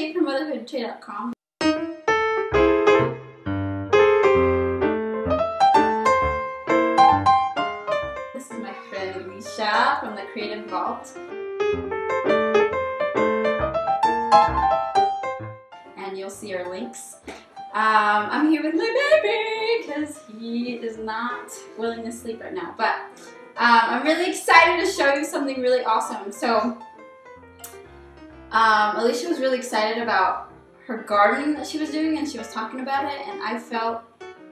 Tate from motherhoodtrade.com. This is my friend Alicia from the Creative Vault. And you'll see our links. I'm here with my baby because he is not willing to sleep right now. But I'm really excited to show you something really awesome. So Alicia was really excited about her garden that she was doing, and she was talking about it, and I felt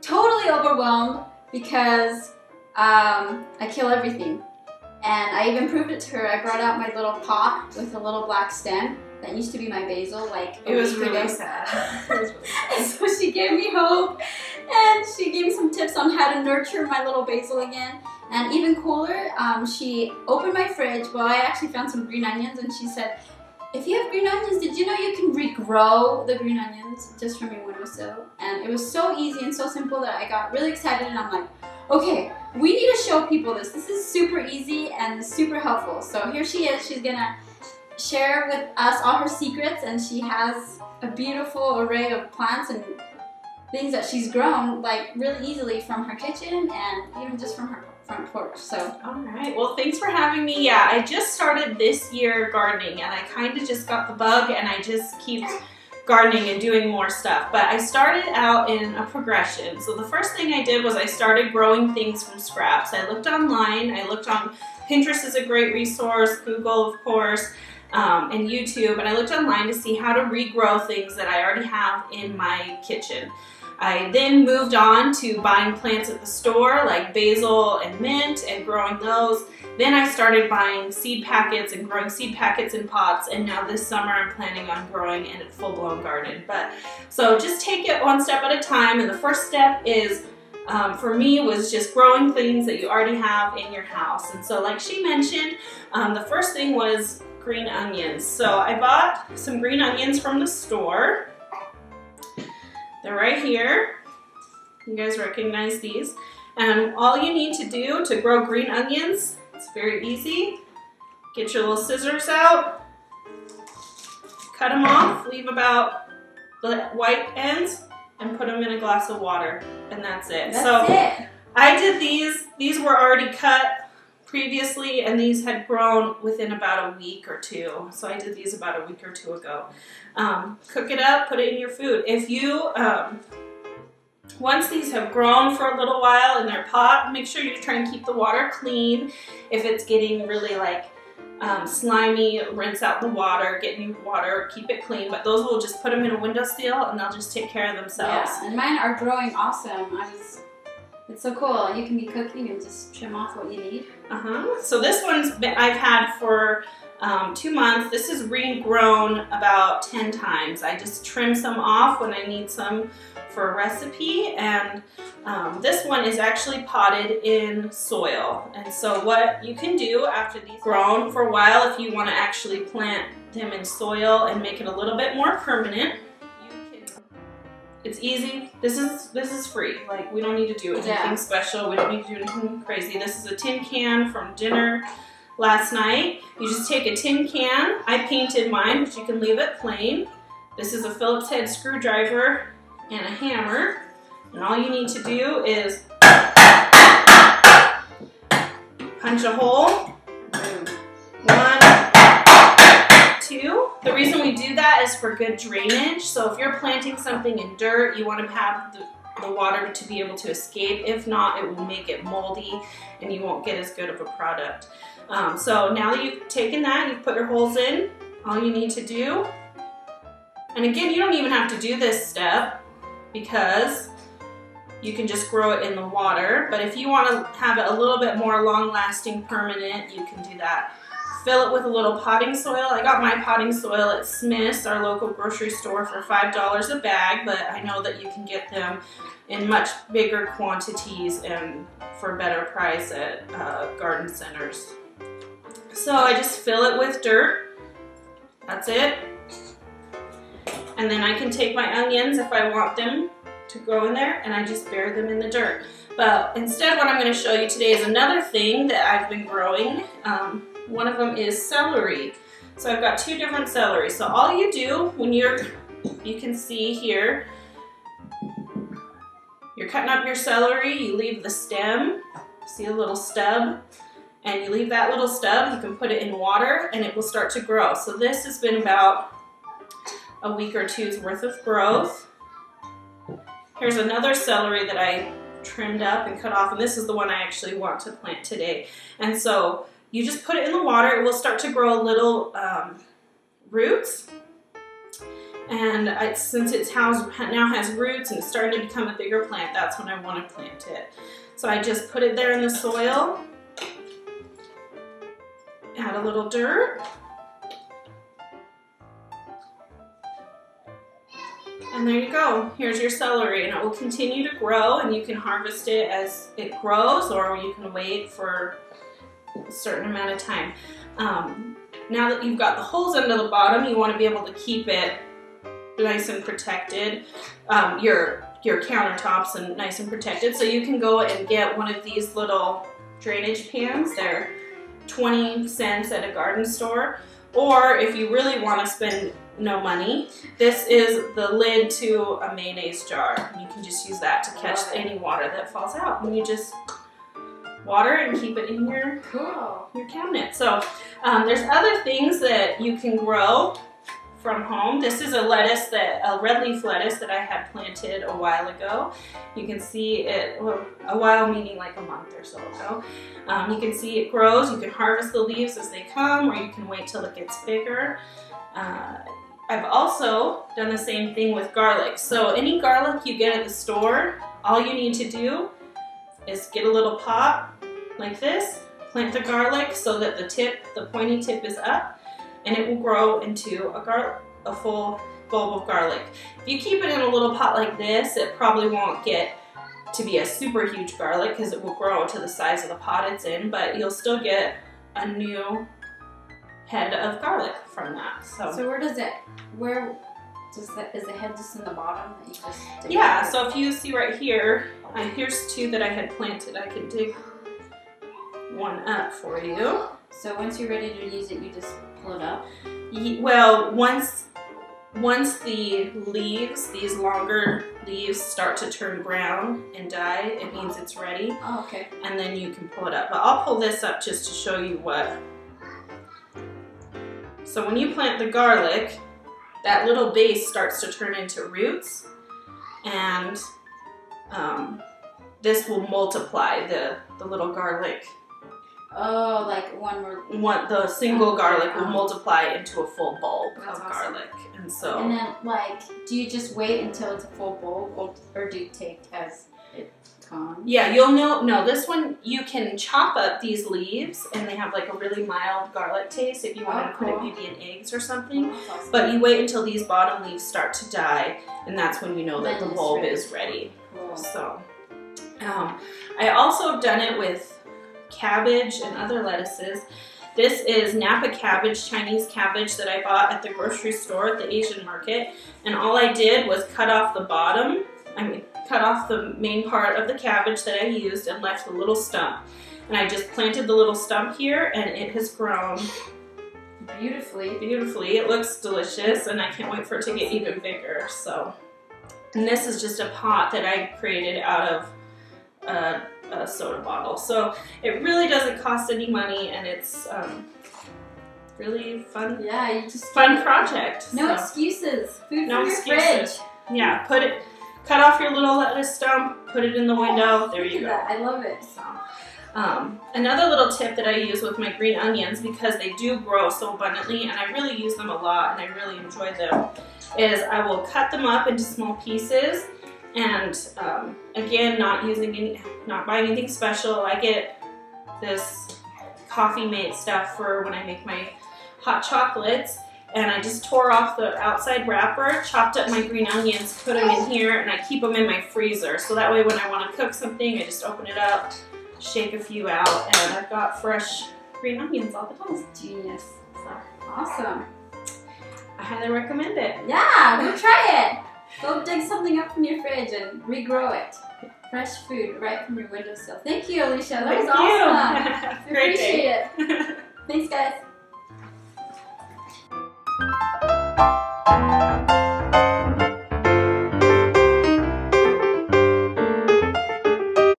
totally overwhelmed because I kill everything. And I even proved it to her. I brought out my little pot with a little black stem. That used to be my basil, like it was really sad. It was really sad. And so she gave me hope, and she gave me some tips on how to nurture my little basil again. And even cooler, she opened my fridge. Well, I actually found some green onions, and she said, if you have green onions, did you know you can regrow the green onions just from your windowsill? And it was so easy and so simple that I got really excited, and I'm like, okay, we need to show people this. This is super easy and super helpful. So here she is. She's gonna share with us all her secrets, and she has a beautiful array of plants and things that she's grown like really easily from her kitchen and even just from her front porch. So alright, well, thanks for having me. Yeah, I just started this year gardening, and I kind of just got the bug, and I just keep gardening and doing more stuff. But I started out in a progression. So the first thing I did was I started growing things from scraps. I looked online, I looked on Pinterest is a great resource, Google of course, and YouTube, and I looked online to see how to regrow things that I already have in my kitchen. I then moved on to buying plants at the store like basil and mint and growing those. Then I started buying seed packets and growing seed packets in pots, and now this summer I'm planning on growing in a full-blown garden. But so just take it one step at a time, and the first step is for me was just growing things that you already have in your house. And so like she mentioned, the first thing was green onions. So I bought some green onions from the store. They're right here. You guys recognize these. And all you need to do to grow green onions, it's very easy. Get your little scissors out, cut them off, leave about the white ends, and put them in a glass of water, and that's it. That's it. I did these. These were already cut previously, and these had grown within about a week or two. So I did these about a week or two ago. Cook it up, put it in your food. If you, once these have grown for a little while in their pot, make sure you try and keep the water clean. If it's getting really like slimy, rinse out the water, get new water, keep it clean. But those will just put them in a windowsill, and they'll just take care of themselves. Yeah, and mine are growing awesome. It's so cool. You can be cooking and just trim off what you need. So this one's I've had for 2 months. This is regrown about 10 times. I just trim some off when I need some for a recipe, and this one is actually potted in soil. And so what you can do after these grown for a while, if you want to actually plant them in soil and make it a little bit more permanent, it's easy. This is free. Like, we don't need to do anything special. We don't need to do anything crazy. This is a tin can from dinner last night. You just take a tin can. I painted mine, but you can leave it plain. This is a Phillips head screwdriver and a hammer. And all you need to do is punch a hole. One, two. The reason we do that is for good drainage. So if you're planting something in dirt, you want to have the water to be able to escape. If not, it will make it moldy and you won't get as good of a product. So now that you've taken that, you've put your holes in, all you need to do, and again, you don't even have to do this step because you can just grow it in the water. But if you want to have it a little bit more long-lasting, permanent, you can do that. Fill it with a little potting soil. I got my potting soil at Smith's, our local grocery store, for $5 a bag, but I know that you can get them in much bigger quantities and for a better price at garden centers. So I just fill it with dirt. That's it. And then I can take my onions if I want them to grow in there, and I just bury them in the dirt. But instead, what I'm going to show you today is another thing that I've been growing. One of them is celery. So I've got 2 different celery. So all you do when you can see here, you're cutting up your celery, you leave the stem, see a little stub, and you leave that little stub, you can put it in water and it will start to grow. So this has been about a week or 2's worth of growth. Here's another celery that I trimmed up and cut off, and this is the one I actually want to plant today. And so you just put it in the water, it will start to grow little roots. And since it now has roots and it's starting to become a bigger plant, that's when I want to plant it. So I just put it there in the soil, add a little dirt, and there you go. Here's your celery, and it will continue to grow, and you can harvest it as it grows, or you can wait for a certain amount of time. Now that you've got the holes under the bottom, you want to be able to keep it nice and protected, your countertops and nice and protected. So you can go and get one of these little drainage pans. They're 20 cents at a garden store. Or if you really want to spend no money, this is the lid to a mayonnaise jar. You can just use that to catch any water that falls out. And you just water and keep it in your cabinet. So there's other things that you can grow from home. This is a lettuce, a red leaf lettuce that I had planted a while ago. You can see it, well, a while meaning like a month or so ago. You can see it grows. You can harvest the leaves as they come, or you can wait till it gets bigger. I've also done the same thing with garlic. So any garlic you get at the store, all you need to do is get a little pot like this, plant the garlic so that the pointy tip is up, and it will grow into a full bulb of garlic. If you keep it in a little pot like this, it probably won't get to be a super huge garlic because it will grow to the size of the pot it's in, but you'll still get a new head of garlic from that. So is the head just in the bottom that you just dig? Yeah, so if you see right here, here's 2 that I had planted. I can dig one up for you. So once you're ready to use it, you just pull it up? Well, once the leaves, these longer leaves, start to turn brown and die, it means it's ready. Oh, okay. And then you can pull it up. But I'll pull this up just to show you what. So when you plant the garlic, that little base starts to turn into roots, and this will multiply the little garlic. Oh, like the single garlic will multiply into a full bulb of garlic. And so. And then, like, do you just wait until it's a full bulb, or do you take as it's gone? Yeah, you'll know. No, this one you can chop up these leaves, and they have like a really mild garlic taste if you wanted to put it maybe in eggs or something. Awesome. But you wait until these bottom leaves start to die, and that's when you know that the bulb is ready. Cool. So, I also have done it with cabbage and other lettuces. This is Napa cabbage, Chinese cabbage that I bought at the grocery store at the Asian market, and all I did was cut off the main part of the cabbage that I used and left the little stump. And I just planted the little stump here, and it has grown beautifully. It looks delicious, and I can't wait for it to get even bigger. So, and this is just a pot that I created out of a soda bottle. So it really doesn't cost any money, and it's really fun. Yeah, you just fun project. No excuses. Food no from your excuses. fridge. Yeah, cut off your little lettuce stump, put it in the window. There you go. I love it. So, another little tip that I use with my green onions, because they do grow so abundantly, and I really use them a lot, and I really enjoy them, is I will cut them up into small pieces. And again, not buying anything special. I get this Coffee Mate stuff for when I make my hot chocolates, and I just tore off the outside wrapper, chopped up my green onions, put them in here, and I keep them in my freezer. So that way when I want to cook something, I just open it up, shake a few out, and I've got fresh green onions all the time. Genius. So, awesome. I highly recommend it. Yeah, go try it. Go dig something up from your fridge and regrow it. Fresh food right from your windowsill. Thank you, Alicia. That was awesome. Great Appreciate it. Thanks, guys. Bye.